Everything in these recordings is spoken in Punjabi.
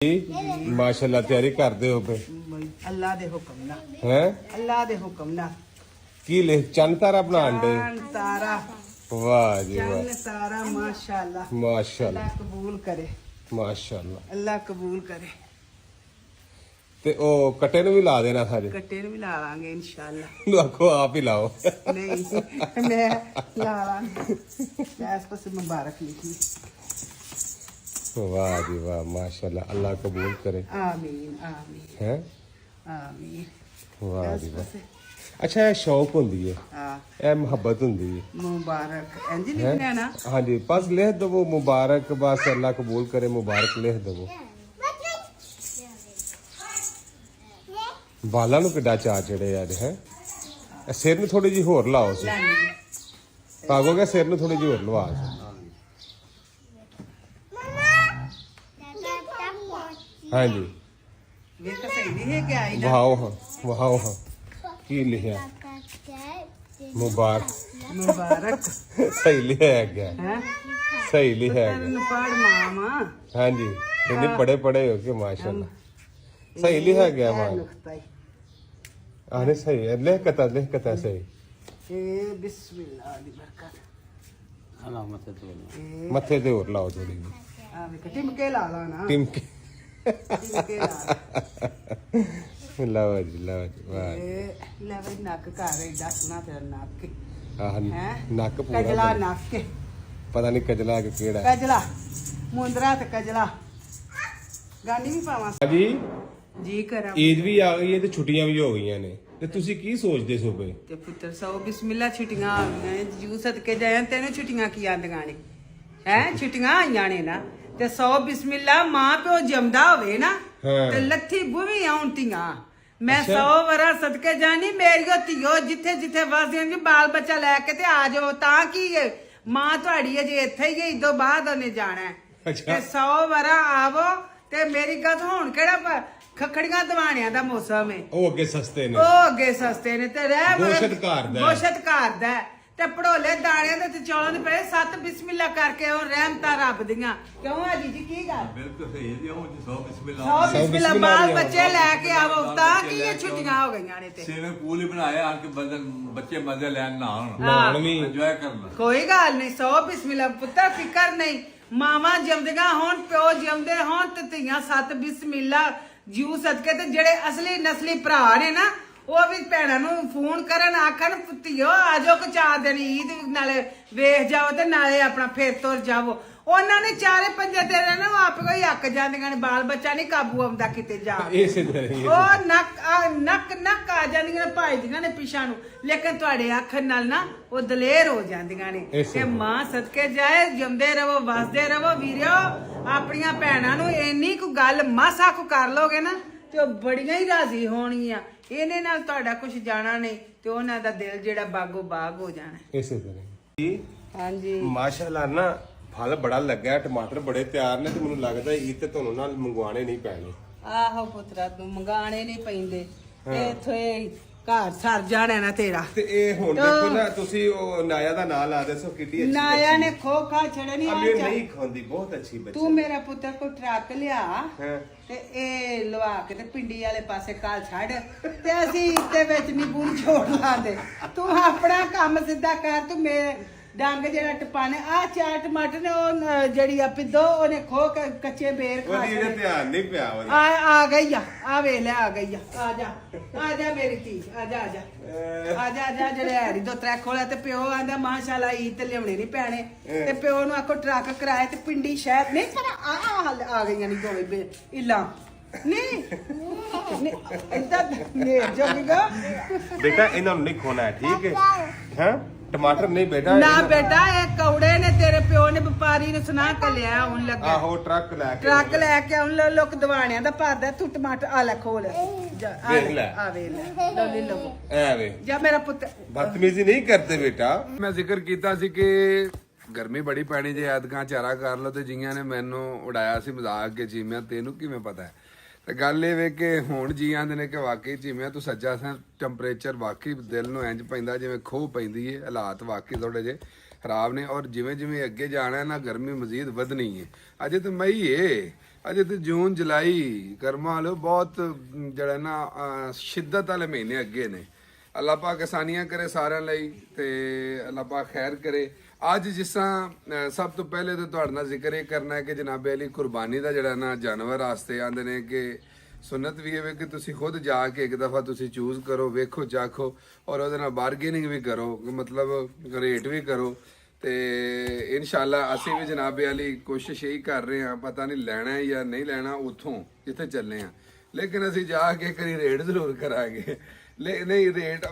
माशाल्लाह तैयारी करते हो पे अल्लाह दे हुक्म ना हैं अल्लाह दे हुक्म ना की ले चंद तारा बनान दे चांद तारा वाह जी वाह चांद तारा माशाल्लाह माशाल्लाह अल्लाह कबूल करे माशाल्लाह अल्लाह कबूल करे ते ओ कटे नु भी ला देना सारे कट्टे ਨੂੰ ਵੀ ਲਾ ਲਾਂਗੇ इंशाल्लाह नु आखो आप ही लाओ नहीं मैं ला लांगे इस पास मुबारक लिखी वाह जी वाह माशाल्लाह अल्लाह कबूल करे आमीन आमीन हैं आमीन वाह इस जी वाह पासे अच्छा ये शौक हुंदी है हाँ ए मोहब्बत हुंदी है मुबारक इंज लिखना ना हाँ जी बस लिख दो मुबारक बस अल्लाह कबूल करे मुबारक लिख दो बाला नु किड्डा चा चढ़े यार है सिर नु थोड़ी जी होर लाओ सी पागोगे सिर नु थोड़ी जी होर लवा हाँ जी ਵੇਖ ਸਹੀ ਨਹੀਂ ਹੈ ਕਿ ਆਈ ਨਾ वाह हाँ की लिखा मुबारक मुबारक सही लिखा है क्या हैं सही लिखा है ਤੈਨੂੰ ਪੜ ਮਾਮਾ हाँ जी इतने पढ़े हो के माशाल्लाह सही लिखा गया मान ਨੁਕਤਾਈ आने सही है लिख कता सही ਇਹ ਬਿਸਮਿਲ੍ਲਾ ਦੀ ਬਰਕਤ मथे ते और लाओ थोड़ी ਆ ਵੇ ਟਿਮਕੇ ਲਾ ਲਾ ਨਾ टिमके ਟਿਮਕੇ ਲਾ लाओ जी वाह ਇਹ ਲੈ ਵੇ ਨੱਕ ਘਰ ਏਡਾ ਸੋਹਣਾ ਤੇਰਾ ਨੱਕ आह ਹੈ नक पूरा ਕਜਲਾ ਨੱਕ पता नहीं कजला के केड़ा ਕਜਲਾ ਮੁੰਦਰਾ ਤੇ ਕਜਲਾ ਗਾਨੀ ਵੀ ਪਾਵਾਂ जी ਜੀ ਕਰਾਂ ईद भी आ गई है ते छुट्टियां भी हो गई ने ਤੇ ਤੁਸੀਂ ਕੀ ਸੋਚਦੇ ਸੋ ਪਏ ਤੇ ਪੁੱਤਰ ਸੌ ਬਿਸਮਿਲ੍ਲਾ ਛੁੱਟੀਆਂ ਆ ਗਈਆਂ ਜੂ ਸਦਕੇ ਜਾਇਆਂ ਤੈਨੂੰ ਛੁੱਟੀਆਂ ਕੀ ਆਂਦੀਆਂ ਨੇ ਹੈ ਛੁੱਟੀਆਂ ਆਈਆਂ ਨੇ ਨਾ ਤੇ ਸੌ ਬਿਸਮਿਲ੍ਲਾ ਮਾਂ ਪਿਓ ਜੰਮਦਾ ਹੋਵੇ ਨਾ ਹਾਂ। ਤੇ ਲੱਥੀ ਬੁਵੀ ਆਉਂਦੀਆਂ ਮੈਂ 100 ਵਰਾ ਸਦਕੇ ਜਾਣੀ ਮੇਰੀਓ ਧੀਓ ਜਿੱਥੇ ਜਿੱਥੇ ਵਸਦੀਆਂ ਜੀ ਬਾਲ ਬੱਚਾ ਲੈ ਕੇ ਤੇ ਆ ਜਾਓ ਤਾਂ ਕੀ ਹੈ, ਮਾਂ ਤੁਹਾਡੀ ਅਜੇ ਇੱਥੇ ਹੀ ਹੈ ਇਦੋਂ ਬਾਅਦ ਉਹਨੇ ਜਾਣਾ ਹੈ। ਅੱਛਾ। ਤੇ 100 ਵਰਾ ਆਵੋ ਤੇ ਮੇਰੀ ਗੱਲ ਹੁਣ ਕਿਹੜਾ ਖਖੜੀਆਂ ਦਵਾਣਿਆਂ ਦਾ ਮੌਸਮ ਹੈ ਉਹ ਅੱਗੇ ਸਸਤੇ ਨੇ ਉਹ ਅੱਗੇ ਸਸਤੇ ਨੇ ਤੇ ਰਹਿ ਗੋਸ਼ਤ ਘਰ ਦਾ ਹੈ। ਗੋਸ਼ਤ ਘਰ ਦਾ ਹੈ। ਤੇ ਪੜੋਲੇ ਦਾਣਿਆਂ ਦੇ ਤੇ ਚੌਲਾਂ ਦੇ ਪਏ 7 ਬਿਸਮਿਲ੍ਲਾ ਕਰਕੇ ਉਹ ਰਹਿਮਤਾਂ ਰੱਬ ਦੀਆਂ ਕਿਉਂ ਆ ਜੀ ਕੀ ਗੱਲ ਬਿਲਕੁਲ ਸਹੀ ਜੀ ਉਹ 100 ਬਿਸਮਿਲ੍ਲਾ ਸੌ ਬਿਸਮਿਲ੍ਲਾ ਬਿਸਮਿਲ੍ਲਾ ਬਾਲ ਦੀਆਂ ਬੱਚੇ ਲੈ ਕੇ ਆਵੋ ਤਾਂ ਕੀ ਇਹ ਛੁੱਟੀਆਂ ਹੋ ਗਈਆਂ ਨੇ ਤੇ ਸੇਵੇਂ ਪੂਲ ਹੀ ਬਣਾਏ ਆ ਕਿ ਬੱਚੇ ਮਜ਼ੇ ਲੈਣ ਨਹਾਉਣ ਨਾਨ ਵੀ ਇੰਜੋਏ ਕਰਨ ਕੋਈ ਗੱਲ ਨਹੀਂ 100 ਬਿਸਮਿਲ੍ਲਾ ਪੁੱਤਰ ਫਿਕਰ ਨਹੀਂ ਮਾਵਾਂ ਜੰਮਦੀਆਂ ਹੋਣ ਪਿਓ ਜੰਮਦੇ ਹੋਣ ਤੇ ਧੀਆਂ 7 ਬਿਸਮਿਲ੍ਲਾ ਜੀਉ ਸਦਕੇ ਤੇ ਜਿਹੜੇ ਅਸਲੀ ਨਸਲੀ ਭਰਾ ਨੇ ਨਾ ਉਹ ਵੀ ਭੈਣਾਂ ਨੂੰ ਫੋਨ ਕਰਨ ਆਖਣ ਪੁੱਤਿਓ ਆਜੋ ਕੋ 4 ਦਿਨ ਈਦ ਨਾਲੇ ਵੇਖ ਜਾਓ ਤੇ ਨਾਲੇ ਆਪਣਾ ਫੇਰ ਤੁਰ ਜਾਵੋ ਉਹਨਾਂ ਨੇ ਚਾਰੇ ਪੰਜੇ ਤੇ ਰਹਿਣਾ ਉਹ ਆਪ ਕੋਈ ਅੱਕ ਜਾਂਦੀਆਂ ਨੇ ਬਾਲ ਬੱਚਾ ਨਹੀਂ ਕਾਬੂ ਆਉਂਦਾ ਕਿਤੇ ਜਾ ਇਸੇ ਤਰ੍ਹਾਂ ਹੀ ਉਹ ਨੱਕ ਆ ਜਾਂਦੀਆਂ ਨੇ ਭਾਈਦੀਆਂ ਨੇ ਪਿਛਾਂ ਨੂੰ ਲੇਕਿਨ ਤੁਹਾਡੇ ਅੱਖ ਨਾਲ ਨਾ ਉਹ ਦਲੇਰ ਹੋ ਜਾਂਦੀਆਂ ਨੇ ਇਸੇ ਤੇ ਮਾਂ ਸਦਕੇ ਜਾਏ ਜਿਉਂਦੇ ਰਹੋ ਵਸਦੇ ਰਹੋ ਵੀਰਿਓ ਆਪਣੀਆਂ ਭੈਣਾਂ ਨੂੰ ਇੰਨੀ ਕੁ ਗੱਲ ਮਾਸਾ ਕੁ ਕਰ ਲੋਗੇ ਨਾ ਤੇ ਉਹ ਬੜੀਆਂ ਹੀ ਰਾਜ਼ੀ ਹੋਣਗੀਆਂ ਇਹਨੇ ਨਾਲ ਤੁਹਾਡਾ ਕੁਝ ਜਾਣਾ ਨਹੀਂ ਤੇ ਉਹਨਾਂ ਦਾ ਦਿਲ ਜਿਹੜਾ ਬਾਗੋ ਬਾਗ ਹੋ ਜਾਣਾ ਇਸੇ ਤਰ੍ਹਾਂ ਜੀ ਹਾਂਜੀ ਮਾਸ਼ਾਅੱਲਾ ਨਾ ਫਲ ਬੜਾ ਲੱਗਾ ਟਮਾਟਰ ਬੜੇ ਤਿਆਰ ਨੇ ਤੇ ਮੈਨੂੰ ਲੱਗਦਾ ਈਦ ਤੇ ਤੁਹਾਨੂੰ ਨਾਲ ਮੰਗਵਾਣੇ ਨਹੀਂ ਪੈਣੇ ਆਹੋ ਪੁੱਤਰਾ ਤੂੰ ਮੰਗਾਣੇ ਨਹੀਂ ਪੈਂਦੇ ਇੱਥੇ ਘਰ ਸਰ ਜਾਣਾ ਨਾ ਤੇਰਾ ਤੇ ਇਹ ਹੁਣ ਦੇਖੋ ਨਾ ਤੁਸੀਂ ਉਹ ਨਾਇਆ ਦਾ ਨਾਂ ਲਾ ਦੱਸੋ ਕਿੱਡੀ ਅੱਛੀ ਨਾਇਆ ਨੇ ਖੋ ਖਾ ਛੜਨੀ ਅਮੀਰ ਨਹੀਂ ਖਾਂਦੀ ਬਹੁਤ ਅੱਛੀ ਬੱਚੀ ਤੂੰ ਮੇਰਾ ਪੁੱਤਰ ਕੋ ਟਰੱਕ ਲਿਆ ਹਾਂ ਤੇ ਇਹ ਲਵਾ ਕੇ ਤੇ ਪਿੰਡੀ ਵਾਲੇ ਪਾਸੇ ਕਾਲ ਛੱਡ ਤੇ ਅਸੀਂ ਇੱਥੇ ਵਿੱਚ ਨਹੀਂ ਬੂਨ ਛੋੜ ਲਾਂਦੇ ਤੂੰ ਆਪਣਾ ਕੰਮ ਸਿੱਧਾ ਕਰ ਤੂੰ ਮੇਰੇ ਡੰਗ ਜਿਹੜਾ ਟਪਾਣੇ ਆ 4 ਟਮਾਟਰ ਨੇ ਉਹ ਜਿਹੜੀ ਆ ਪਿੱਦੋ ਉਹਨੇ ਖੋ ਕੇ ਕੱਚੇ ਬੇਰ ਖਾ ਉਹਦੀ ਇਹਦੇ ਧਿਆਨ ਨਹੀਂ ਪਿਆ ਉਹਦਾ ਆ ਗਈ ਆ ਵੇ ਲੈ ਆ ਗਈ ਆ ਜਾ ਮੇਰੀ ਧੀ ਆ ਜਾ ਜਿਹੜੇ ਹੈਰੀ ਦੋ ਤਰੇ ਖੋਲਿਆ ਤੇ ਪਿਓ ਆਂਦਾ ਮਾਸ਼ਾਅੱਲਾ ਈਦ ਤੇ ਲਿਆਉਣੇ ਨਹੀਂ ਪੈਣੇ ਤੇ ਪਿਓ ਨੂੰ ਆਖੋ ਟਰੱਕ ਕਰਾਏ ਤੇ ਪਿੰਡੀ ਸ਼ਹਿਰ ਨਹੀਂ ਸਾਰਾ ਆ ਗਈਆਂ ਨਹੀਂ ਦੋਵੇਂ ਇਲਾ ਨਹੀਂ ਇਦਾਂ ਨੇ ਜੋਗੀਗਾ ਬੇਟਾ ਇਹਨਾਂ ਨੂੰ ਨਹੀਂ ਖੋਣਾ ਹੈ ਠੀਕ ਹੈ ਹਾਂ ਟਮਾਟਰ ਨਹੀਂ ਬੇਟਾ ਨਾ ਬੇਟਾ ਇਹ ਕੌੜੇ ਨੇ ਤੇਰੇ ਪਿਓ ਨੇ ਵਪਾਰੀ ਨੂੰ ਸੁਣਾ ਕੇ ਲਿਆ ਹੁਣ ਲੱਗਾ ਆਹੋ ਟਰੱਕ ਲੈ ਕੇ ਆਉਣ ਲੋਕ ਦਵਾਣਿਆਂ ਦਾ ਭਰਦਾ ਤੂੰ ਟਮਾਟਰ ਆ ਲੈ ਖੋਲ ਵੇਖ ਲੈ। ਆ ਵੇ ਲੈ ਡੋਲੀ ਲਵੋ ਐਵੇਂ ਜਾ ਮੇਰਾ ਪੁੱਤ ਬਦਤਮੀਜ਼ੀ ਨਹੀਂ ਕਰਦੇ ਬੇਟਾ ਮੈਂ ਜ਼ਿਕਰ ਕੀਤਾ ਸੀ ਕਿ ਗਰਮੀ ਬੜੀ ਪੈਣੀ ਜੇ ਐਤਕਾਂ ਚਾਰਾ ਕਰ ਲਓ ਤੇ ਜੀਆਂ ਨੇ ਮੈਨੂੰ ਉਡਾਇਆ ਸੀ ਮਜ਼ਾਕ ਕੇ ਜੀਮਿਆ ਤੈਨੂੰ ਕਿਵੇਂ ਪਤਾ ਹੈ ਤੇ ਗੱਲ ਇਹ ਵੇ ਕਿ ਹੁਣ ਜੀ ਆਂਦੇ ਨੇ ਕਿ ਵਾਕਈ ਜੀਮਿਆ ਤੂੰ ਸੱਜਾ ਸਾਂ ਟੈਂਪਰੇਚਰ ਵਾਕਈ ਦਿਲ ਨੂੰ ਇੰਜ ਪੈਂਦਾ ਜਿਵੇਂ ਖੋਹ ਪੈਂਦੀ ਏ ਹਾਲਾਤ ਵਾਕਈ ਥੋੜੇ ਜੇ ਖਰਾਬ ਨੇ ਔਰ ਜਿਵੇਂ ਜਿਵੇਂ ਅੱਗੇ ਜਾਣਾ ਨਾ ਗਰਮੀ ਮਜ਼ੀਦ ਵਧਣੀ ਏ ਅਜੇ ਤਾਂ ਮਈ ਏ ਅਜੇ ਤੇ ਜੂਨ ਜੁਲਾਈ ਕਰਮਾਂ ਵਾਲੋ ਬਹੁਤ ਜਿਹੜਾ ਨਾ ਸ਼ਿੱਦਤ ਵਾਲੇ ਮਹੀਨੇ ਅੱਗੇ ਨੇ। ਅੱਲਾਹ ਪਾਕ ਆਸਾਨੀਆਂ ਕਰੇ ਸਾਰਿਆਂ ਲਈ ਤੇ ਅੱਲਾਹ ਪਾਕ ਖੈਰ ਕਰੇ। ਅੱਜ ਜਿਸ ਤਰ੍ਹਾਂ ਸਭ ਤੋਂ ਪਹਿਲੇ ਤਾਂ ਤੁਹਾਡੇ ਨਾਲ ਜ਼ਿਕਰ ਇਹ ਕਰਨਾ ਹੈ ਕਿ ਜਨਾਬੇ ਅਲੀ ਕੁਰਬਾਨੀ ਦਾ ਜਿਹੜਾ ਨਾ ਜਾਨਵਰ ਵਾਸਤੇ ਆਂਦੇ ਨੇ ਕਿ ਸੁਨਨਤ ਵੀ ਹੈ ਕਿ ਤੁਸੀਂ ਖੁਦ ਜਾ ਕੇ ਇੱਕ ਦਫਾ ਤੁਸੀਂ ਚੂਜ਼ ਕਰੋ, ਵੇਖੋ ਚਾਖੋ ਔਰ ਉਹਦੇ ਨਾਲ ਬਾਰਗੇਨਿੰਗ ਵੀ ਕਰੋ, ਮਤਲਬ ਰੇਟ ਵੀ ਕਰੋ। ਤੇ ਇਨਸ਼ਾਅੱਲਾ ਅਸੀਂ ਵੀ ਜਨਾਬੇ ਅਲੀ ਕੋਸ਼ਿਸ਼ ਇਹੀ ਕਰ ਰਹੇ ਹਾਂ, ਪਤਾ ਨਹੀਂ ਲੈਣਾ ਹੈ ਜਾਂ ਨਹੀਂ ਲੈਣਾ ਉੱਥੋਂ ਜਿੱਥੇ ਚੱਲੇ ਆ, ਲੇਕਿਨ ਅਸੀਂ ਜਾ ਕੇ ਕਰੀ ਰੇਟ ਜ਼ਰੂਰ ਕਰਾਂਗੇ। ਨਹੀਂ ਰੇਟ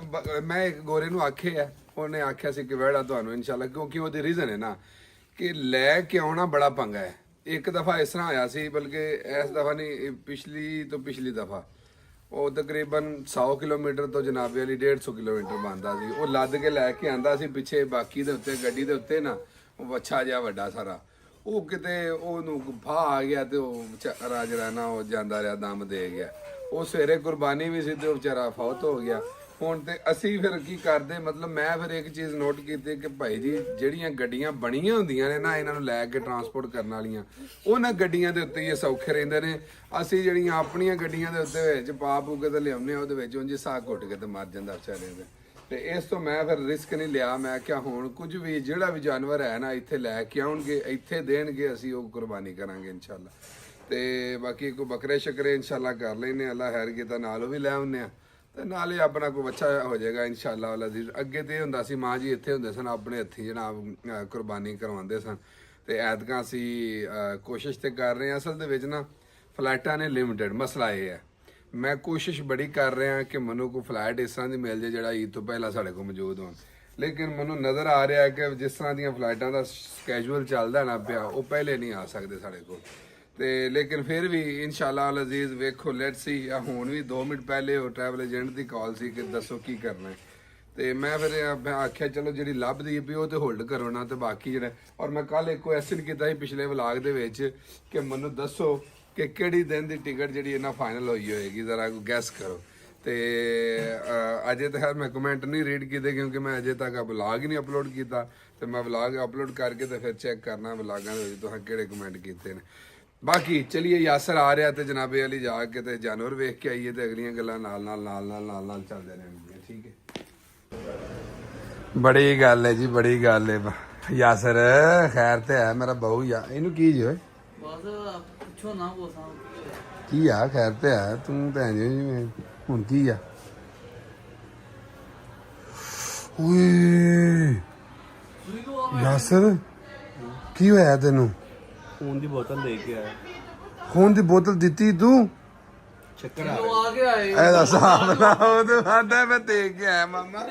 ਮੈਂ ਇੱਕ ਗੋਰੇ ਨੂੰ ਆਖਿਆ, ਉਹਨੇ ਆਖਿਆ ਸੀ ਕਿ ਵੜਾ ਤੁਹਾਨੂੰ ਇਨਸ਼ਾਅੱਲਾ, ਕਿਉਂਕਿ ਉਹਦੀ ਰੀਜ਼ਨ ਹੈ ਨਾ ਕਿ ਲੈ ਕੇ ਆਉਣਾ ਬੜਾ ਪੰਗਾ ਹੈ। ਇੱਕ ਦਫਾ ਇਸ ਤਰ੍ਹਾਂ ਹੋਇਆ ਸੀ, ਬਲਕਿ ਇਸ ਦਫਾ ਨਹੀਂ ਪਿਛਲੀ ਤੋਂ ਪਿਛਲੀ ਦਫਾ ਉਹ ਤਕਰੀਬਨ 100 ਕਿਲੋਮੀਟਰ ਤੋਂ ਜਨਾਬੇ ਵਾਲੀ 150 ਕਿਲੋਮੀਟਰ ਬੰਦਾ ਸੀ। ਉਹ ਲੱਦ ਕੇ ਲੈ ਕੇ ਆਂਦਾ ਸੀ ਪਿੱਛੇ ਬਾਕੀ ਦੇ ਉੱਤੇ ਗੱਡੀ ਦੇ ਉੱਤੇ ਨਾ ਉਹ ਵੱਛਾ ਜਿਹਾ ਵੱਡਾ ਸਾਰਾ, ਉਹ ਕਿਤੇ ਉਹਨੂੰ ਫਾਹ ਆ ਗਿਆ ਤੇ ਉਹ ਵਿਚਾਰਾ ਜਿਹੜਾ ਨਾ ਉਹ ਜਾਂਦਾ ਰਿਹਾ, ਦਮ ਦੇ ਗਿਆ। ਉਹ ਸਵੇਰੇ ਕੁਰਬਾਨੀ ਵੀ ਸੀ ਤੇ ਉਹ ਵਿਚਾਰਾ ਫੌਤ ਹੋ ਗਿਆ। ਹੁਣ ਤੇ ਅਸੀਂ ਫਿਰ ਕੀ ਕਰਦੇ, ਮਤਲਬ ਮੈਂ ਫਿਰ ਇੱਕ ਚੀਜ਼ ਨੋਟ ਕੀਤੀ ਕਿ ਭਾਈ ਜੀ ਜਿਹੜੀਆਂ ਗੱਡੀਆਂ ਬਣੀਆਂ ਹੁੰਦੀਆਂ ਨੇ ਨਾ ਇਹਨਾਂ ਨੂੰ ਲੈ ਕੇ ਟਰਾਂਸਪੋਰਟ ਕਰਨ ਵਾਲੀਆਂ, ਉਹਨਾਂ ਗੱਡੀਆਂ ਦੇ ਉੱਤੇ ਹੀ ਸੌਖੇ ਰਹਿੰਦੇ ਨੇ। ਅਸੀਂ ਜਿਹੜੀਆਂ ਆਪਣੀਆਂ ਗੱਡੀਆਂ ਦੇ ਉੱਤੇ ਵਿੱਚ ਪਾ ਪੂ ਕੇ ਤੇ ਲਿਆਉਂਦੇ ਆ, ਉਹਦੇ ਵਿੱਚ ਉਂਝ ਸਾਹ ਘੁੱਟ ਕੇ ਤੇ ਮਰ ਜਾਂਦਾ ਵਿਚਾਰੇ ਦੇ। ਤੇ ਇਸ ਤੋਂ ਮੈਂ ਫਿਰ ਰਿਸਕ ਨਹੀਂ ਲਿਆ। ਮੈਂ ਕਿਹਾ ਹੁਣ ਕੁਝ ਵੀ ਜਿਹੜਾ ਵੀ ਜਾਨਵਰ ਹੈ ਨਾ ਇੱਥੇ ਲੈ ਕੇ ਆਉਣਗੇ, ਇੱਥੇ ਦੇਣਗੇ, ਅਸੀਂ ਉਹ ਕੁਰਬਾਨੀ ਕਰਾਂਗੇ ਇਨਸ਼ਾਅੱਲਾ। ਤੇ ਬਾਕੀ ਕੋਈ ਬੱਕਰੇ ਸ਼ਕਰੇ ਇਨਸ਼ਾਅੱਲਾ ਕਰ ਲੈਨੇ, ਅੱਲਾ ਖੈਰ ਕੀਤਾ ਨਾਲ ਉਹ ਵੀ ਲੈ ਆਉਂਦੇ ਆ ਤੇ ਨਾਲੇ ਆਪਣਾ ਕੋਈ ਬੱਚਾ ਹੋ ਜਾਏਗਾ ਇਨਸ਼ਾਅੱਲਾ ਵਾਲਾ ਜੀ। ਅੱਗੇ ਤੇ ਹੁੰਦਾ ਸੀ ਮਾਂ ਜੀ ਇੱਥੇ ਹੁੰਦੇ ਸਨ ਆਪਣੇ ਹੱਥੀਂ ਜਨਾਬ ਕੁਰਬਾਨੀ ਕਰਵਾਉਂਦੇ ਸਨ, ਤੇ ਐਤਕਾਂ ਅਸੀਂ ਕੋਸ਼ਿਸ਼ ਤੇ ਕਰ ਰਹੇ ਹਾਂ। ਅਸਲ ਦੇ ਵਿੱਚ ਨਾ ਫਲਾਈਟਾਂ ਨੇ ਲਿਮਿਟਡ, ਮਸਲਾ ਇਹ ਹੈ ਮੈਂ ਕੋਸ਼ਿਸ਼ ਬੜੀ ਕਰ ਰਿਹਾ ਕਿ ਮੈਨੂੰ ਕੋਈ ਫਲਾਈਟ ਇਸ ਤਰ੍ਹਾਂ ਦੀ ਮਿਲ ਜਾਏ ਜਿਹੜਾ ਈਦ ਤੋਂ ਪਹਿਲਾਂ ਸਾਡੇ ਕੋਲ ਮੌਜੂਦ ਹੋਣ, ਲੇਕਿਨ ਮੈਨੂੰ ਨਜ਼ਰ ਆ ਰਿਹਾ ਕਿ ਜਿਸ ਤਰ੍ਹਾਂ ਦੀਆਂ ਫਲਾਈਟਾਂ ਦਾ ਸਕੈਜੂਅਲ ਚੱਲਦਾ ਨਾ ਪਿਆ ਉਹ ਪਹਿਲੇ ਨਹੀਂ ਆ ਸਕਦੇ ਸਾਡੇ ਕੋਲ। ਤੇ ਲੇਕਿਨ ਫਿਰ ਵੀ ਇਨਸ਼ਾਅੱਲਾ ਅਲ ਅਜ਼ੀਜ਼ ਵੇਖੋ ਲੈਟਸ ਸੀ। ਹੁਣ ਵੀ 2 ਮਿੰਟ ਪਹਿਲੇ ਉਹ ਟਰੈਵਲ ਏਜੰਟ ਦੀ ਕਾਲ ਸੀ ਕਿ ਦੱਸੋ ਕੀ ਕਰਨਾ ਹੈ, ਤੇ ਮੈਂ ਫਿਰ ਆਖਿਆ ਚਲੋ ਜਿਹੜੀ ਲੱਭਦੀ ਪਈ ਉਹ ਤੇ ਹੋਲਡ ਕਰੋ ਨਾ, ਤੇ ਬਾਕੀ ਜਿਹੜਾ ਔਰ ਮੈਂ ਕੱਲ ਇੱਕ ਕੁਐਸਚਨ ਕੀਤਾ ਸੀ ਪਿਛਲੇ ਵਲਾਗ ਦੇ ਵਿੱਚ ਕਿ ਮੈਨੂੰ ਦੱਸੋ ਕਿ ਕਿਹੜੀ ਦਿਨ ਦੀ ਟਿਕਟ ਜਿਹੜੀ ਇਹਨਾਂ ਫਾਈਨਲ ਹੋਈ ਹੋਏਗੀ, ਜ਼ਰਾ ਕੋਈ ਗੈਸ ਕਰੋ। ਤੇ ਅਜੇ ਤੱਕ ਮੈਂ ਕਮੈਂਟ ਨਹੀਂ ਰੀਡ ਕੀਤੇ ਕਿਉਂਕਿ ਮੈਂ ਅਜੇ ਤੱਕ ਵਲਾਗ ਹੀ ਨਹੀਂ ਅਪਲੋਡ ਕੀਤਾ, ਤੇ ਮੈਂ ਵਲਾਗ ਅਪਲੋਡ ਕਰਕੇ ਤੇ ਫਿਰ ਚੈੱਕ ਕਰਨਾ ਵਲਾਗਾਂ ਦੇ ਵਿੱਚ ਤੁਸੀਂ ਕਿਹੜੇ ਕਮੈਂਟ ਕੀਤੇ ਨੇ। ਬਾਕੀ ਚਲਿਏ ਯਾਸਰ ਆ ਰਿਹਾ ਤੇ ਜਨਾਬੇ ਵਾਲੀ ਜਾ ਕੇ ਤੇ ਜਾਨਵਰ ਵੇਖ ਕੇ ਆਈਏ ਤੇ ਅਗਲੀਆਂ ਗੱਲਾਂ ਨਾਲ ਨਾਲ ਚੱਲਦੇ ਰਹਿਣਗੀਆਂ। ਠੀਕ ਹੈ, ਬੜੀ ਗੱਲ ਹੈ ਜੀ, ਬੜੀ ਗੱਲ ਹੈ। ਯਾਸਰ ਖੈਰ ਤੇ ਹੈ ਮੇਰਾ ਬਹੁ ਯਾਰ, ਇਹਨੂੰ ਕੀ ਜੀ ਓਏ ਬਸ ਪੁੱਛੋ ਨਾ ਕੋਸਾਂ ਕੀ ਆ? ਖੈਰ ਤੇ ਹੈ ਤੂੰ ਭੈਣ ਜੀ ਜਿਵੇਂ ਹੁਣ ਕੀ ਆ? ਓਏ ਯਾਸਰ ਕੀ ਹੋਇਆ ਤੈਨੂੰ? ਖੂਨ ਦੀ ਬੋਤਲ ਲੈ ਕੇ ਆਇਆ। ਖੂਨ ਦੀ ਬੋਤਲ ਦਿੱਤੀ ਤੂੰ? ਚੱਕਰ ਆ ਗਿਆ ਏ। ਇਹਦਾ ਹਿਸਾਬ ਨਾ ਉਹਦੇ ਵਾਦਾ ਮੈਂ ਦੇਖ ਕੇ ਆਇਆ ਮਾਮਾ।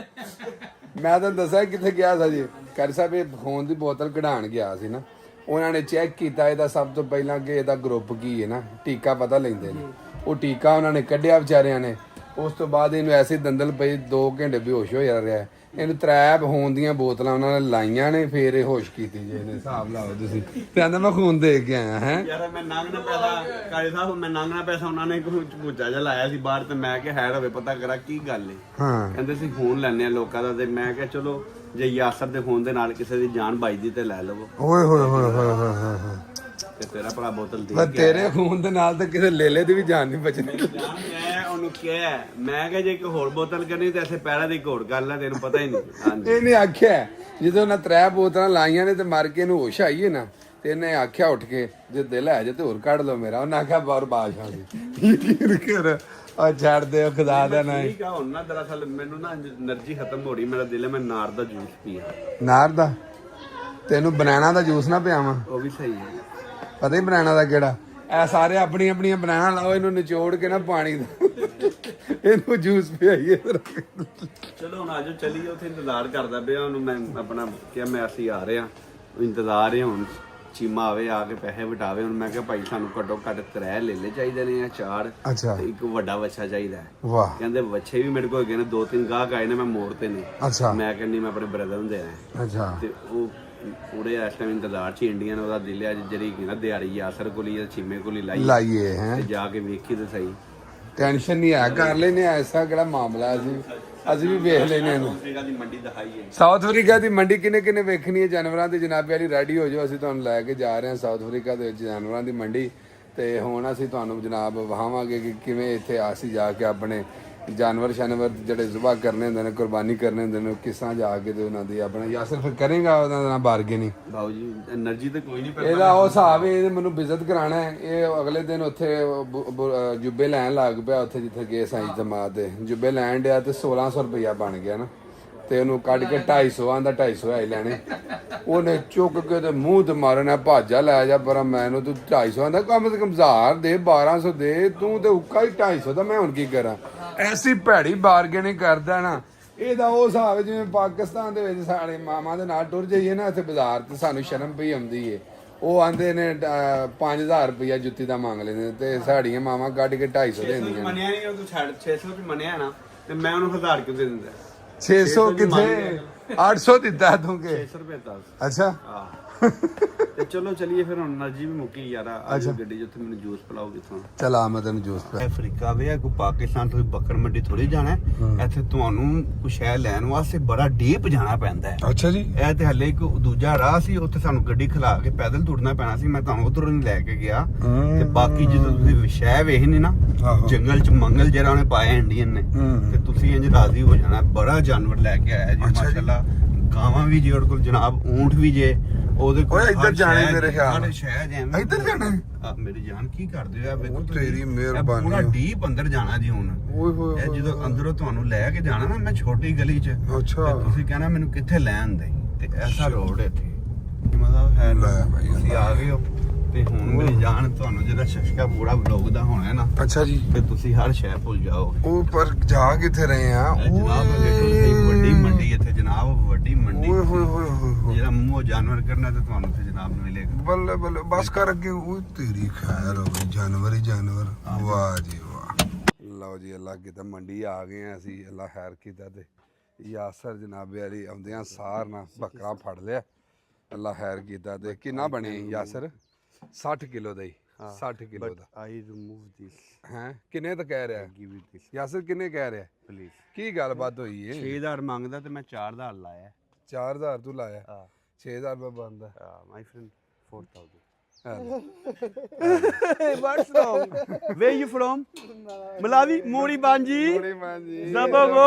ਮੈਂ ਤਾਂ ਦੱਸਿਆ ਕਿੱਥੇ ਗਿਆ ਸੀ ਜੀ, ਕਰ ਸਾਹਿਬ ਇਹ ਖੂਨ ਦੀ ਬੋਤਲ ਕਢਾਣ ਗਿਆ ਸੀ ਨਾ, ਉਹਨਾਂ ਨੇ ਚੈੱਕ ਕੀਤਾ ਇਹਦਾ ਸਭ ਤੋਂ ਪਹਿਲਾਂ ਕਿ ਇਹਦਾ ਗਰੁੱਪ ਕੀ ਹੈ ਨਾ, ਟੀਕਾ ਪਤਾ ਲੈਂਦੇ ਨੇ। ਉਹ ਟੀਕਾ ਉਹਨਾਂ ਨੇ ਕੱਢਿਆ ਵਿਚਾਰਿਆਂ ਨੇ, ਉਸ ਤੋਂ ਬਾਅਦ ਇਹਨੂੰ ਐਸੀ ਦੰਦਲ ਪਈ 2 ਘੰਟੇ ਬੇਹੋਸ਼ ਹੋਇਆ ਰਿਹਾ। ਇਹਨੂੰ 3 ਖੂਨ ਦੀਆਂ ਬੋਤਲਾਂ ਉਹਨਾਂ ਨੇ ਲਾਈਆਂ ਨੇ, ਫੇਰ ਇਹ ਹੋਸ਼ ਕੀਤੀ ਜੇ ਇਹਨੇ। ਹਿਸਾਬ ਲਾਓ ਤੁਸੀਂ। ਤੇ ਆਂਦਾ ਮੈਂ ਖੂਨ ਦੇ ਕੇ ਆਇਆ ਹੈ ਯਾਰ ਮੈਂ ਨੰਗਣਾ ਪੈਸਾ ਕਾਲੇ ਸਾਹਿਬ, ਮੈਂ ਨੰਗਣਾ ਪੈਸਾ ਉਹਨਾਂ ਨੇ ਕੋਈ ਭੁੱਜਾ ਜਿਹਾ ਲਾਇਆ ਸੀ ਬਾਹਰ, ਤੇ ਮੈਂ ਕਿਹਾ ਹੈਡ ਹੋਵੇ ਪਤਾ ਕਰਾ ਕੀ ਗੱਲ ਏ। ਹਾਂ ਕਹਿੰਦੇ ਸੀ ਖੂਨ ਲੈਣੇ ਆ ਲੋਕਾਂ ਦਾ, ਤੇ ਮੈਂ ਕਿਹਾ ਚਲੋ ਜੇ ਯਾਸਰ ਦੇ ਖੂਨ ਦੇ ਨਾਲ ਕਿਸੇ ਦੀ ਜਾਨ ਬਚਦੀ ਤੇ ਲੈ ਲਵੋ। ਓਏ ਹੋਏ ਹੋਏ ਹੋਏ ਹੋਏ। ਤੇ ਤੇਰਾ ਭਰਾ ਬੋਤਲ ਦੇ ਪਰ ਤੇਰੇ ਖੂਨ ਦੇ ਨਾਲ ਤਾਂ ਕਿਸੇ ਲੇਲੇ ਦੀ ਵੀ ਜਾਨ ਨਹੀਂ ਬਚਣੀ। ਜਾਨ ਮੈਂ ਉਹਨੂੰ ਕਿਹਾ, ਮੈਂ ਕਿਹਾ ਜੇ ਇੱਕ ਹੋਰ ਬੋਤਲ ਕਰਨੀ ਤੇ ਐਸੇ ਪੈਰਾਂ ਦੀ ਘੋੜ ਗੱਲ ਆ, ਤੈਨੂੰ ਪਤਾ ਹੀ ਨਹੀਂ। ਹਾਂਜੀ ਇਹਨੇ ਆਖਿਆ ਜਦੋਂ ਉਹਨਾਂ 3 ਬੋਤਲਾਂ ਲਾਈਆਂ ਨੇ ਤੇ ਮਰ ਕੇ ਇਹਨੂੰ ਹੋਸ਼ ਆਈਏ ਨਾ, ਤੇ ਇਹਨੇ ਆਖਿਆ ਉੱਠ ਕੇ ਜੇ ਦਿਲ ਹੈ ਜੇ ਤੇ ਹੋਰ ਕੱਢ ਲਓ ਮੇਰਾ। ਉਹਨੇ ਆਖਿਆ ਬਾਹਰ ਬਾਦਸ਼ਾਹ ਦੀ ਯਕੀਨ ਕਰ ਆ ਛੱਡ ਦੇ ਖੁਦਾ ਦਾ ਨਾ। ਠੀਕ ਆ ਹੁਣ ਨਾ ਦਰਅਸਲ ਮੈਨੂੰ ਨਾ એનર્ਜੀ ਖਤਮ ਹੋ ਰਹੀ, ਮੇਰਾ ਦਿਲ ਹੈ ਮੈਂ ਨਾਰ ਦਾ ਜੂਸ ਪੀਆ। ਨਾਰ ਦਾ? ਤੈਨੂੰ ਬਨਾਨਾ ਦਾ ਜੂਸ ਨਾ ਪਿਆਵਾਂ? ਉਹ ਵੀ ਸਹੀ ਹੈ। ਪਤਾ ਹੀ ਬਨਾਨਾ ਦਾ ਕਿਹੜਾ? ਇਹ ਸਾਰੇ ਆਪਣੀਆਂ ਆਪਣੀਆਂ ਬਨਾਨਾ ਲਾਓ, ਇਹਨੂੰ ਨਿਚੋੜ ਕੇ ਨਾ ਪਾਣੀ ਦਾ ਇਹਨੂੰ ਜੂਸ ਪਿਆਈਏ। ਚਲੋ ਹੁਣ ਆਜੋ ਚੱਲੀਏ, ਉੱਥੇ ਇੰਤਜ਼ਾਰ ਕਰਦਾ ਪਿਆ ਉਹਨੂੰ। ਮੈਂ ਆਪਣਾ ਕਿਹਾ ਮੈਂ ਅਸੀਂ ਆ ਰਹੇ ਹਾਂ, ਇੰਤਜ਼ਾਰ ਹੈ ਹੁਣ ਚੀਮਾ ਆਵੇ ਆ ਕੇ ਪੈਸੇ ਵਟਾਵੇ। ਹੁਣ ਮੈਂ ਕਿਹਾ ਭਾਈ ਸਾਨੂੰ ਘੱਟੋ ਘੱਟ 3 ਲੇਲੇ ਚਾਹੀਦੇ ਨੇ ਜਾਂ 4, ਅੱਛਾ ਤੇ ਇੱਕ ਵੱਡਾ ਵੱਛਾ ਚਾਹੀਦਾ ਹੈ। ਵਾਹ। ਕਹਿੰਦੇ ਵੱਛੇ ਵੀ ਮੇਰੇ ਕੋਲ ਹੈਗੇ ਨੇ, 2-3 ਗਾਹਕ ਆਏ ਨੇ, ਮੈਂ ਮੋੜਤੇ ਨੇ। ਅੱਛਾ ਮੈਂ ਕਹਿੰਦੀ ਮੈਂ ਆਪਣੇ ਬ੍ਰਦਰ ਨੂੰ ਦੇਣਾ। ਅੱਛਾ ਤੇ ਉਹ ਪੂਰੇ ਇਸ ਟਾਈਮ ਇੰਤਜ਼ਾਰ ਚ ਇੰਡੀਅਨ ਉਹਦਾ ਦਿਲ ਹੈ ਜਿਹੜੀ ਕਿ ਨਾ ਦਿਹਾੜੀ ਯਾਸਰ ਕੋਲੀ ਜਾਂ ਚੀਮੇ ਕੋਲੀ ਲਾਈਏ ਹੈ। ਤੇ ਜਾ ਕੇ ਵੇਖੀ ਤੇ ਸਹੀ। ਟੈਨਸ਼ਨ ਨਹੀਂ ਆ, ਕਰ ਲੈਨੇ ਐਸਾ ਕਿਹੜਾ ਮਾਮਲਾ ਅਸੀਂ ਵੀ ਵੇਖ ਲੈਨੇ ਇਹਨੂੰ। ਅਫਰੀਕਾ ਦੀ ਮੰਡੀ ਦਿਖਾਈ ਹੈ। ਸਾਊਥ ਅਫਰੀਕਾ ਦੀ ਮੰਡੀ ਕਿਨੇ ਵੇਖਣੀ ਹੈ ਜਾਨਵਰਾਂ ਦੀ? ਜਨਾਬੇ ਵਾਲੀ ਰੈਡੀ ਹੋ ਜਾਓ, ਅਸੀਂ ਤੁਹਾਨੂੰ ਲੈ ਕੇ ਜਾ ਰਹੇ ਹਾਂ ਸਾਊਥ ਅਫਰੀਕਾ ਦੇ ਵਿੱਚ ਜਾਨਵਰਾਂ ਦੀ ਮੰਡੀ। ਤੇ ਹੁਣ ਅਸੀਂ ਤੁਹਾਨੂੰ ਜਨਾਬ ਵਹਾਵਾਂਗੇ ਕਿ ਕਿਵੇਂ ਇੱਥੇ ਅਸੀਂ ਜਾ ਕੇ ਆਪਣੇ ਜਾਨਵਰ ਜਿਹੜੇ ਜ਼ੁਬਾ ਕਰਨੇ ਹੁੰਦੇ ਨੇ ਕੁਰਬਾਨੀ ਕਰਨੇ ਹੁੰਦੇ ਨੇ ਕਿਸ ਤਰ੍ਹਾਂ ਜਾ ਕੇ ਤੇ ਉਹਨਾਂ ਦੀ ਆਪਣਾ ਯਾਸਰ ਫਿਰ ਕਰੇਗਾ ਉਹਨਾਂ ਦਾ ਬਾਰਗੇਨਿੰਗ ਬਾਊ ਜੀ એનર્ਜੀ ਤੇ ਕੋਈ ਨਹੀਂ ਇਹਦਾ ਉਹ ਹਿਸਾਬ ਹੈ ਇਹ ਮੈਨੂੰ ਵਿਜ਼ਿਟ ਕਰਾਣਾ ਹੈ ਇਹ ਅਗਲੇ ਦਿਨ ਉੱਥੇ ਜੁੱਬੇ ਲੈਣ ਲੱਗ ਪਿਆ ਉੱਥੇ ਜਿੱਥੇ ਗਏ ਸਾਈਂ ਜਮਾਤ ਦੇ ਜੁੱਬੇ ਲੈਣ ਡਿਆ ਤੇ 1600 ਰੁਪਇਆ ਬਣ ਗਿਆ ਨਾ ਤੇ ਉਹਨੂੰ ਕੱਢ ਕੇ 250 ਆਂਦਾ 250 ਆਈ ਲੈਣੇ ਉਹਨੇ ਚੁੱਕ ਕੇ ਤੇ ਮੂੰਹ ਤੇ ਮਾਰਨਾ ਭਾਜਾ ਲੈ ਜਾ ਪਰ ਮੈਨੂੰ ਤੂੰ 250 ਆਂਦਾ ਕਮ ਸੇ ਕਮ 1000 ਦੇ 1200 ਦੇ ਤੂੰ ਤੇ ਉੱਕਾ ਹੀ 250 ਦਾ ਮੈਂ ਹੁਣ ਕੀ ਕਰਾਂ ਐਸੀ ਭੈੜੀ ਬਾਰਗੇਨਿੰਗ ਕਰਦਾ ਨਾ ਇਹਦਾ ਉਹ ਹਿਸਾਬ ਜਿਵੇਂ ਪਾਕਿਸਤਾਨ ਦੇ ਵਿੱਚ ਸਾਡੇ ਮਾਮਾ ਦੇ ਨਾਲ ਟੁਰ ਜਾਈਏ ਨਾ ਇੱਥੇ ਬਾਜ਼ਾਰ ਤੇ ਸਾਨੂੰ ਸ਼ਰਮ ਪਈ ਆਉਂਦੀ ਏ ਉਹ ਆਂਦੇ ਨੇ 5000 ਰੁਪਇਆ ਜੁੱਤੀ ਦਾ ਮੰਗ ਲੈਂਦੇ ਤੇ ਸਾਡੀਆਂ ਮਾਵਾਂ ਕੱਢ ਕੇ 250 ਦਿੰਦੀਆਂ ਮੰਨਿਆ ਨਹੀਂ ਉਹ ਤੂੰ ਛੱਡ 600 ਚ ਮੰਨਿਆ ਨਾ ਤੇ ਮੈਂ ਉਹਨੂੰ 1000 ਕਿਉਂ ਦੇ ਦਿੰਦਾ 600 ਕਿੱਥੇ 800 ਦਿੱਤਾ ਤੂੰ ਕਿ 600 ਰੁਪਏ ਦਾ ਅੱਛਾ ਤੇ ਚਲੋ ਚਲੀਏ ਫਿਰ ਹੁਣ એનર્ਜੀ ਵੀ ਮੁੱਕੀ ਯਾਰਾ ਅੱਜ ਗੱਡੀ ਜਿੱਥੇ ਮੈਨੂੰ ਜੂਸ ਪਿਲਾਓ ਕਿੱਥੋਂ ਚਲ ਆ ਮੈਂ ਤੈਨੂੰ ਜੂਸ ਪਿਲਾ ਅਫਰੀਕਾ ਵੇ ਕੋ ਪਾਕਿਸਤਾਨ ਤੋਂ ਬੱਕਰ ਮੰਡੀ ਥੋੜੀ ਜਾਣਾ ਇੱਥੇ ਤੁਹਾਨੂੰ ਕੁਛ ਹੈ ਲੈਣ ਵਾਸਤੇ ਬੜਾ ਡੀਪ ਜਾਣਾ ਪੈਂਦਾ ਹੈ ਅੱਛਾ ਜੀ ਇਹ ਤੇ ਹੱਲੇ ਇੱਕ ਦੂਜਾ ਰਾਹ ਸੀ ਉੱਥੇ ਸਾਨੂੰ ਗੱਡੀ ਖਿਲਾ ਕੇ ਪੈਦਲ ਤੁਰਨਾ ਪੈਣਾ ਸੀ ਮੈਂ ਤੁਹਾਨੂੰ ਉਧਰੋਂ ਨਹੀਂ ਲੈ ਕੇ ਗਿਆ ਤੇ ਬਾਕੀ ਜਦੋਂ ਤੁਸੀਂ ਵਿਸ਼ੇ ਵੇਖਨੇ ਨਾ ਜੰਗਲ ਚ ਮੰਗਲ ਜਿਹੜਾ ਉਹਨੇ ਪਾਇਆ ਇੰਡੀਅਨ ਨੇ ਤੇ ਤੁਸੀਂ ਇੰਜ ਰਾਜ਼ੀ ਹੋ ਜਾਣਾ ਬੜਾ ਜਾਨਵਰ ਲੈ ਕੇ ਆਇਆ ਜੀ ਮਾਸ਼ਾਅੱਲਾ ਗਾਵਾਂ ਵੀ ਜੀ ਉਹਦੇ ਕੋਲ ਜਨਾਬ ਊਂਠ ਵੀ ਜੇ ਉਹਦੇ ਕੋਲ ਓਏ ਇੱਧਰ ਜਾਣੇ ਮੇਰੇ ਖਿਆਲ ਹਰ ਸ਼ਹਿਰ ਜਿਵੇਂ ਇੱਧਰ ਜਾਣਾ ਮੇਰੀ ਜਾਨ ਕੀ ਕਰਦੇ ਹੋ ਆ ਵੇਖੋ ਤੇਰੀ ਮਿਹਰਬਾਨੀ ਪੂਰਾ ਡੀਪ ਅੰਦਰ ਜਾਣਾ ਜੀ ਹੁਣ ਓਏ ਹੋਏ ਇਹ ਜਦੋਂ ਅੰਦਰੋਂ ਤੁਹਾਨੂੰ ਲੈ ਕੇ ਜਾਣਾ ਨਾ ਮੈਂ ਛੋਟੀ ਗਲੀ 'ਚ ਅੱਛਾ ਤੇ ਤੁਸੀਂ ਕਹਿਣਾ ਮੈਨੂੰ ਕਿੱਥੇ ਲੈਣ ਦੇ ਤੇ ਐਸਾ ਰੋਡ ਹੈ ਇੱਥੇ ਮਤਲਬ ਹੈ ਲੈ ਭਾਈ, ਤੁਸੀਂ ਆ ਗਏ ਹੋ ਤੇ ਹੁਣ ਮੇਰੀ ਜਾਨ ਤੁਹਾਨੂੰ ਜਿਹੜਾ ਸ਼ਸ਼ਕਾ ਪੂਰਾ ਵਲੌਗ ਦਾ ਹੋਣਾ ਹੈ ਨਾ ਅੱਛਾ ਜੀ ਤੇ ਤੁਸੀਂ ਹਰ ਸ਼ੈ ਭੁੱਲ ਜਾਓਗੇ ਉਹ ਪਰ ਜਾ ਕਿੱਥੇ ਰਹੇ ਆ ਇਹ ਜਨਾਬ ਵੇਖੋ ਤੁਸੀਂ ਵੱਡੀ ਮੰਡੀ ਇੱਥੇ ਜਨਾਬ ਵੱਡੀ ਮੰਡੀ ਓਏ ਹੋਏ ਹੋਏ ਹੋਏ ਜਿਹੜਾ ਮੂੰਹ ਜਾਨਵਰ ਕਰਨਾ ਤੇ ਤੁਹਾਨੂੰ ਤੇ ਜਨਾਬ ਨੂੰ ਮਿਲੇਗਾ ਬੱਲੇ ਬੱਲੇ ਬਸ ਕਰ ਅੱਗੇ ਉਹ ਤੇਰੀ ਖੈਰ ਹੋਵੇ ਜਾਨਵਰ ਹੀ ਜਾਨਵਰ ਵਾਹ ਜੀ ਵਾਹ ਲਓ ਜੀ ਅੱਲਾ ਕਿਤਾ ਮੰਡੀ ਆ ਗਏ ਆ ਅਸੀਂ ਅੱਲਾ ਖੈਰ ਕੀਤਾ ਤੇ ਯਾਸਰ ਜਨਾਬੇ ਵਾਲੀ ਆਉਂਦਿਆਂ ਸਾਰ ਨਾ ਬੱਕਰਾ ਫੜ ਲਿਆ ਅੱਲਾ ਖੈਰ ਕੀਤਾ ਤੇ ਕਿੰਨਾ ਬਣੇ ਯਾਸਰ 60 ਕਿਲੋ ਦਾ ਹੀ 60 ਕਿਲੋ ਦਾ ਆਈ ਰਿਮੂਵ ਦਿਸ ਹੈ ਕਿੰਨੇ ਤਾਂ ਕਹਿ ਰਿਹਾ ਗਿਵ ਇਟ ਦਿਸ ਯਾਸਰ ਕਿੰਨੇ ਕਹਿ ਰਿਹਾ ਪਲੀਜ਼ ਕੀ ਗੱਲਬਾਤ ਹੋਈ ਏ 6000 ਮੰਗਦਾ ਤੇ ਮੈਂ 4000 ਲਾਇਆ 4000 ਤੂੰ ਲਾਇਆ ਹਾਂ 6000 ਰੁਪਏ ਬੰਦਾ my friend 4000 What's wrong? Where you from? Malawi? Mori Banji? Zabago!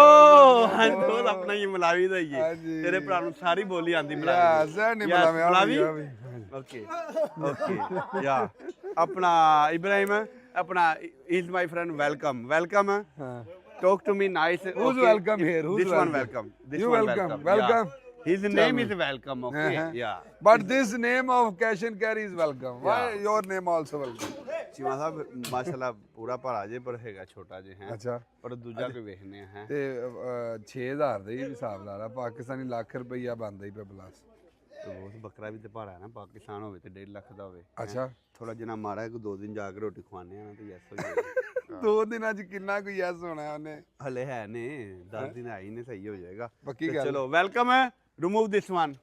ਹਾਂ ਆਪਣਾ ਹੀ ਮਲਾਵੀ ਦਾ ਹੀ ਹੈ ਤੇਰੇ ਭਰਾ ਨੂੰ ਸਾਰੀ ਬੋਲੀ ਆਂਦੀ ਮਲਾਵੀ ਯਾ ਨਹੀਂ ਮਲਾਵੀ ਓਕੇ ਓਕੇ ਯਾ ਆਪਣਾ ਇਬਰਾਹਿਮ ਆਪਣਾ is my friend welcome talk to me nice who's welcome here who's this one welcome this you one welcome his name is welcome okay yeah but this name of cash and carry is welcome why your name also welcome Cheema ਸਾਹਿਬ ਮਾਸ਼ਾਅੱਲਾ ਪੂਰਾ ਭਰਾ ਜੇ ਪਰ ਹੈਗਾ ਛੋਟਾ ਜੇ ਹੈ ਅੱਛਾ ਪਰ ਦੂਜਾ ਕੋਈ ਵੇਖਨੇ ਹੈ ਤੇ 6000 ਦਾ ਹੀ ਹਿਸਾਬ ਲਾ ਲਾ ਪਾਕਿਸਤਾਨੀ ਲੱਖ ਰੁਪਈਆ ਬਣਦਾ ਹੀ ਪਿਆ ਪਲੱਸ ਉਸ ਬੱਕਰਾ ਵੀ ਤੇ ਭਾਰਾ ਹੈ ਨਾ ਪਾਕਿਸਤਾਨ ਹੋਵੇ ਤੇ 1.5 ਲੱਖ ਦਾ ਹੋਵੇ ਅੱਛਾ ਥੋੜਾ ਜਿਹਾ ਮਾੜਾ ਹੈ ਕੋਈ 2 ਦਿਨ ਜਾ ਕੇ ਰੋਟੀ ਖਵਾਣੇ ਆ ਤੇ ਯੈਸ ਹੋ ਜਾਏਗਾ 2 ਦਿਨਾਂ ਚ ਕਿੰਨਾ ਕੋਈ ਯੈਸ ਹੋਣਾ ਉਹਨੇ ਹਲੇ ਹੈ ਨੇ 10 ਦਿਨ ਆਈ ਨੇ ਸਹੀ ਹੋ ਜਾਏਗਾ ਪੱਕੀ ਗੱਲ ਚਲੋ ਵੈਲਕਮ ਹੈ remove this one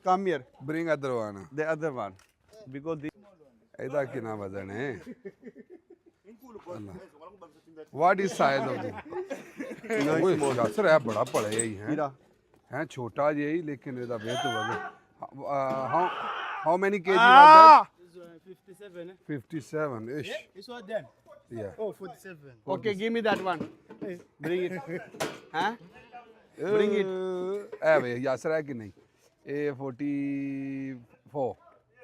come here bring other one the other one because ਇਹਦਾ ਕਿੰਨਾ ਵਜ਼ਨ ਹੈ what is size of this ਓਏ ਯਾਸਰ ਇਹ ਬੜਾ ਭਲੇ ਹੀ ਹੈ ਹੈ ਛੋਟਾ ਜਿਹਾ ਹੀ ਲੇਕਿਨ ਇਹਦਾ ਵੇਟ ਹੋਵੇ how many KG was 57. 57 ish This one then? yeah Oh, 47. Okay give me that one bring it ਹਾਂ ਬ੍ਰਿੰਗ ਇਟ ਇਹ ਵੇ ਯਾਸਰ ਹੈ ਕਿ ਨਹੀਂ ਇਹ 44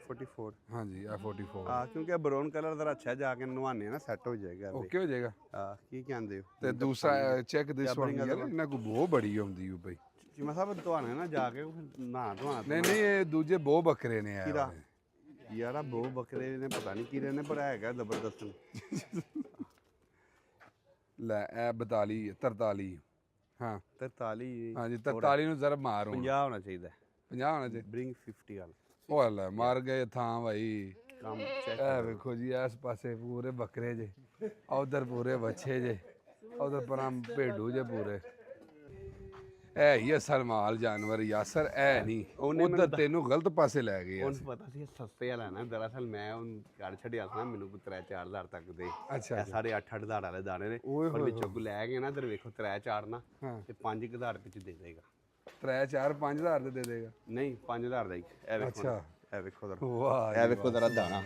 44 ਹਾਂਜੀ ਇਹ 44 ਹਾਂ ਕਿਉਂਕਿ ਬਰਾਊਨ ਕਲਰ ਦਾ ਅੱਛਾ ਜਾ ਕੇ ਨਵਾਨੇ ਨਾ ਸੈੱਟ ਹੋ ਜਾਏਗਾ ਓਕੇ ਹੋ ਜਾਏਗਾ ਹਾਂ ਕੀ ਕਹਿੰਦੇ ਹੋ ਤੇ ਦੂਸਰਾ ਚੈੱਕ ਦਿਸ ਵਨ ਯਾਰ ਇਹਨਾਂ ਕੋ ਬਹੁਤ ਬੜੀ ਆਉਂਦੀ ਹੈ ਬਈ ਚੀਮਾ ਸਾਹਿਬ ਧਵਾਣਾ ਨਾ ਜਾ ਕੇ ਨਾ ਧਵਾਣਾ ਨਹੀਂ ਨਹੀਂ ਇਹ ਦੂਜੇ ਬਹੁਤ ਬੱਕਰੇ ਨੇ ਕਿਹੜਾ? ਯਾਰ ਯਾਰਾ ਬਹੁ ਬੱਕਰੇ ਨੇ ਪਤਾ ਨਹੀਂ ਕਿਹੜੇ ਨੇ ਪਰ ਹੈਗਾ ਜ਼ਬਰਦਸਤ ਲੈ ਇਹ 42 43 ਹਾਂ 43 ਹਾਂਜੀ 43 ਨੂੰ ਜ਼ਰਾ ਮਾਰ ਹੁਣ 50 ਹੋਣਾ ਚਾਹੀਦਾ 50 ਹੋਣਾ ਚਾਹੀਦਾ ਬ੍ਰਿੰਗ 50 ਵਾਲਾ ਉਹ ਲੈ ਮਾਰ ਗਏ ਥਾਂ ਭਾਈ ਕੰਮ ਚੈੱਕ ਇਹ ਵੇਖੋ ਜੀ ਇਸ ਪਾਸੇ ਪੂਰੇ ਬੱਕਰੇ ਜੇ ਉਧਰ ਪੂਰੇ ਬੱਚੇ ਜੇ ਉਧਰ ਪਰਾਂ ਭੇਡੂ ਜੇ ਪੂਰੇ ਇਹ ਹੀ ਅਸਲ ਮਾਲ ਜਾਨਵਰ ਯਾਸਰ ਇਹ ਨਹੀਂ ਉਧਰ ਤੈਨੂੰ ਗਲਤ ਪਾਸੇ ਲੈ ਗਏ ਉਹਨੂੰ ਪਤਾ ਸੀ ਸਸਤੇ ਵਾਲਾ ਨਾ ਦਰਅਸਲ ਮੈਂ ਉਹ ਘਰ ਛੱਡਿਆ ਸੀ ਨਾ ਮੈਨੂੰ 3-4000 ਤੱਕ ਦੇ ਅੱਛਾ ਇਹ ਸਾਰੇ 8-8 ਹਜ਼ਾਰ ਵਾਲੇ ਦਾਣੇ ਨੇ ਪਰ ਵਿੱਚੋਂ ਕੋ ਲੈ ਗਏ ਨਾ ਇਧਰ ਵੇਖੋ 3-4 ਨਾ ਤੇ 5000 ਵਿੱਚ ਦੇ ਦੇਗਾ 3-4 5000 ਦੇ ਦੇਗਾ ਨਹੀਂ 5000 ਦਾ ਹੀ ਇਹ ਵੇਖੋ ਅੱਛਾ ਇਹ ਵੇਖੋ ਜ਼ਰਾ ਵਾਹ ਇਹ ਵੇਖੋ ਜ਼ਰਾ ਦਾਣਾ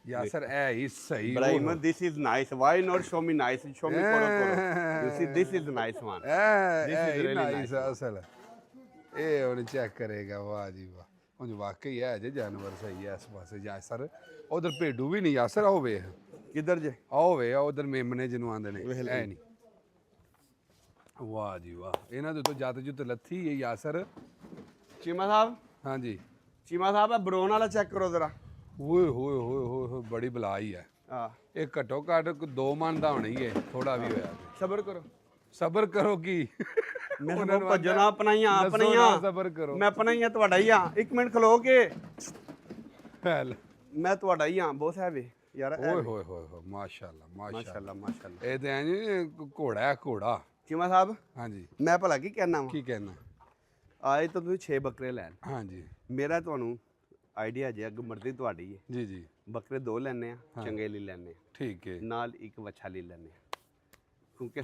ਯਾਸਰ ਇਹ ਹੀ ਸਹੀ Ibrahim, this is nice. Why not show me nice? Show me koro. You see, this is nice one. This is ਇਹ really ਨਾਈਸ ਅਸਲ ਇਹ ਹੁਣ ਚੈੱਕ ਕਰੇਗਾ ਵਾਹ ਜੀ ਵਾਹ ਹੁਣ ਵਾਕਈ ਹੈ ਜੇ ਜਾਨਵਰ ਸਹੀ ਹੈ ਇਸ ਪਾਸੇ ਯਾਸਰ ਉਧਰ ਭੇਡੂ ਵੀ ਨਹੀਂ ਯਾਸਰ ਆਓ ਵੇਖ ਕਿੱਧਰ ਜੇ ਆਓ ਵੇ ਉਧਰ ਮੇਮਨੇ ਜਿਹਨੂੰ ਆਂਦੇ ਨੇ ਇਹ ਨਹੀਂ ਵਾਹ ਜੀ ਵਾਹ ਇਹਨਾਂ ਦੇ ਤੋਂ ਜੱਤ ਜੁੱਤ ਲੱਥੀ ਹੈ ਯਾਸਰ ਚੀਮਾ ਸਾਹਿਬ ਹਾਂਜੀ ਚੀਮਾ ਸਾਹਿਬ ਇਹ ਬਰੋਨ ਵਾਲਾ ਚੈੱਕ ਕਰੋ ਜ਼ਰਾ ਓਏ ਹੋਏ ਹੋਏ ਹੋਏ ਹੋਏ ਬੜੀ ਬਲਾਈ ਹੈ ਹਾਂ ਇਹ ਘੱਟੋ ਘੱਟ 2 ਮਣ ਦਾ ਹੋਣੀ ਹੈ ਥੋੜਾ ਵੀ ਹੋਇਆ ਤੇ। ਸਬਰ ਕਰੋ ਸਬਰ ਕਰੋ ਕੀ ਮੈਂ ਭੱਜਣਾ ਆਪਣੀਆਂ ਦੱਸੋ ਨਾ, ਸਬਰ ਕਰੋ ਮੈਂ ਆਪਣਾ ਹੀ ਆ ਤੁਹਾਡਾ ਹੀ ਆ 1 ਮਿੰਟ ਖਲੋ ਕੇ ਹੈਲ। ਮੈਂ ਤੁਹਾਡਾ ਹੀ ਆ ਬਹੁਤ ਹੈ ਵੇ ਯਾਰ ਓਏ ਹੋਏ ਹੋਏ ਹੋਏ ਮਾਸ਼ਾਅੱਲਾ ਮਾਸ਼ਾਅੱਲਾ ਮਾਸ਼ਾਅੱਲਾ ਇਹ ਤੇ ਐਂ ਜੀ ਘੋੜਾ ਹੈ ਘੋੜਾ ਚੀਮਾ ਸਾਹਿਬ ਹਾਂਜੀ ਮੈਂ ਭਲਾ ਕੀ ਕਹਿਣਾ ਵਾ ਕੀ ਕਹਿਣਾ ਆਏ ਤਾਂ ਤੁਸੀਂ 6 ਬੱਕਰੇ ਲੈਣ ਹਾਂਜੀ ਮੇਰਾ ਤੁਹਾਨੂੰ ਆਈਡੀਆ ਜੇ ਅੱਗ ਮਰਜ਼ੀ ਤੁਹਾਡੀ ਹੈ ਜੀ ਜੀ ਬੱਕਰੇ 2 ਲੈਣੇ ਆ ਚੰਗੇ ਲਈ ਲੈਣੇ ਆ ਠੀਕ ਹੈ ਨਾਲ ਇੱਕ ਵੱਛਾ ਲਈ ਲੈਣੇ ਆ ਕਿਉਂਕਿ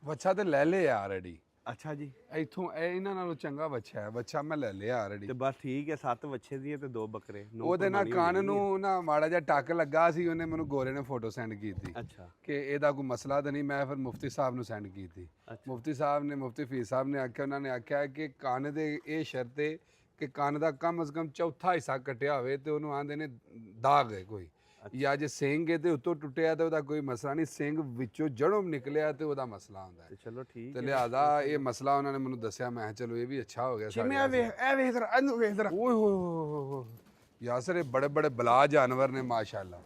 ਵੱਛਾ ਤੇ ਲੈ ਲਿਆ ਆਲਰੇਡੀ ਅੱਛਾ ਜੀ ਇੱਥੋਂ ਇਹ ਇਹਨਾਂ ਨਾਲੋਂ ਚੰਗਾ ਵੱਛਾ ਹੈ ਵੱਛਾ ਮੈਂ ਲੈ ਲਿਆ ਆਲਰੇਡੀ ਤੇ ਬਸ ਠੀਕ ਹੈ 7 ਵੱਛੇ ਦੀ ਤੇ 2 ਬੱਕਰੇ ਨੌ ਉਹਦੇ ਨਾਲ ਕੁਰਬਾਨੀ ਕੰਨ ਨੂੰ ਨਾ ਮਾੜਾ ਜਿਹਾ ਟੱਕ ਲੱਗਾ ਸੀ ਉਹਨੇ ਮੈਨੂੰ ਗੋਰੇ ਨੇ ਫੋਟੋ ਸੈਂਡ ਕੀਤੀ ਅੱਛਾ ਕਿ ਇਹਦਾ ਕੋਈ ਮਸਲਾ ਤਾਂ ਨਹੀਂ ਮੈਂ ਫਿਰ ਮੁਫਤੀ ਸਾਹਿਬ ਨੂੰ ਸੈਂਡ ਕੀਤੀ ਮੁਫਤੀ ਸਾਹਿਬ ਨੇ ਮੁਫਤੀ ਫੀਸ ਸਾਹਿਬ ਨੇ ਆਖਿਆ ਉਹਨਾਂ ਨੇ ਆਖਿਆ ਕਿ ਕੰਨ ਦੇ ਇਹ ਸ਼ਰਤ ਹੈ ਕਿ ਕੰਨ ਦਾ ਕਮ ਸੇ ਕਮ ਚੌਥਾ ਹਿੱਸਾ ਕੱਟਿਆ ਹੋਵੇ ਤੇ ਉਹਨੂੰ ਆਂਦੇ ਨੇ ਦਾਗ ਹੈ ਕੋਈ ਜਾਂ ਜੇ ਸਿੰਗ ਹੈ ਤੇ ਉੱਤੋਂ ਟੁੱਟਿਆ ਤੇ ਉਹਦਾ ਕੋਈ ਮਸਲਾ ਨਹੀਂ ਸਿੰਗ ਵਿੱਚੋਂ ਜੜੋਂ ਨਿਕਲਿਆ ਤੇ ਉਹਦਾ ਮਸਲਾ ਹੁੰਦਾ ਹੈ ਤੇ ਚਲੋ ਠੀਕ ਤੇ ਲਿਹਾਜ਼ਾ ਇਹ ਮਸਲਾ ਉਹਨਾਂ ਨੇ ਮੈਨੂੰ ਦੱਸਿਆ ਮੈਂ ਕਿਹਾ ਚਲੋ ਇਹ ਵੀ ਅੱਛਾ ਹੋ ਗਿਆ ਸਾਡੇ ਇਹ ਵੇਖ ਜ਼ਰਾ ਇਹਨੂੰ ਵੇਖ ਜ਼ਰਾ ਓਏ ਹੋਏ ਹੋਏ ਹੋਏ ਯਾਸਰ ਇਹ ਬੜੇ ਬੜੇ ਬਲਾ ਜਾਨਵਰ ਨੇ ਮਾਸ਼ਾਅੱਲਾ